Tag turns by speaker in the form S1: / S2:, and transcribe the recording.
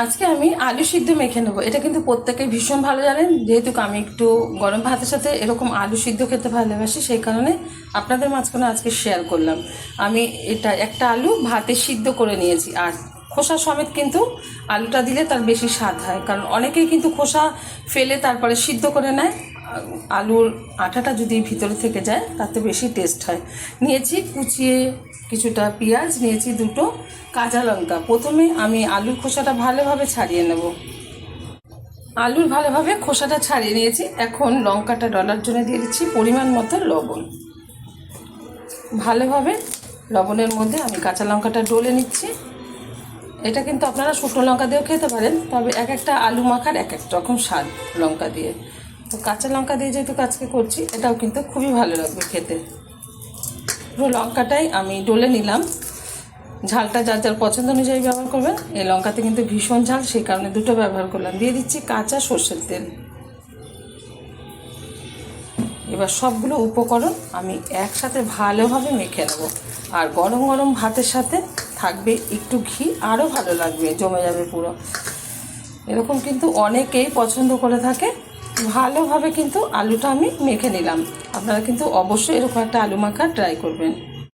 S1: আজকে আমি আলু সিদ্ধ মেখে নেবো। এটা কিন্তু প্রত্যেকেই ভীষণ ভালো জানেন, যেহেতু আমি একটু গরম ভাতের সাথে এরকম আলু সিদ্ধ খেতে ভালোবাসি, সেই কারণে আপনাদের মাঝখানে আজকে শেয়ার করলাম। আমি এটা একটা আলু ভাতে সিদ্ধ করে নিয়েছি, আর খোসা সমেত কিন্তু আলুটা দিলে তার বেশি স্বাদ হয়, কারণ অনেকেই কিন্তু খোসা ফেলে তারপরে সিদ্ধ করে নেয়। আলুর আঠাটা যদি ভিতরে থেকে যায় তাতে বেশি টেস্ট হয়। নিয়েছি কুচিয়ে কিছুটা পেঁয়াজ, নিয়েছি দুটো কাঁচা লঙ্কা। প্রথমে আমি আলুর খোসাটা ভালোভাবে ছাড়িয়ে নেব। আলুর ভালোভাবে খোসাটা ছাড়িয়ে নিয়েছি। এখন লঙ্কাটা ডলার জন্য দিয়ে দিচ্ছি পরিমাণ মতো লবণ। ভালোভাবে লবণের মধ্যে আমি কাঁচা লঙ্কাটা ডলে নিচ্ছি। এটা কিন্তু আপনারা শুকনো লঙ্কা দিয়েও খেতে পারেন, তবে এক একটা আলু মাখার এক এক রকম স্বাদ লঙ্কা দিয়ে। তো কাঁচা লঙ্কা দিয়ে যেহেতু আজকে করছি, এটাও কিন্তু খুবই ভালো লাগবে খেতে। পুরো লঙ্কাটাই আমি ডলে নিলাম। ঝালটা যার যার পছন্দ অনুযায়ী ব্যবহার করবেন। এই লঙ্কাতে কিন্তু ভীষণ ঝাল, সেই কারণে দুটো ব্যবহার করলাম। দিয়ে দিচ্ছি কাঁচা সর্ষের তেল। এবার সবগুলো উপকরণ আমি একসাথে ভালোভাবে মেখে নেব। আর গরম গরম ভাতের সাথে থাকবে একটু ঘি, আরও ভালো লাগবে, জমে যাবে পুরো। এরকম কিন্তু অনেকেই পছন্দ করে থাকে। ভালোভাবে কিন্তু আলুটা আমি মেখে নিলাম। আপনারা কিন্তু অবশ্যই এরকম একটা আলু মাখা ট্রাই করবেন।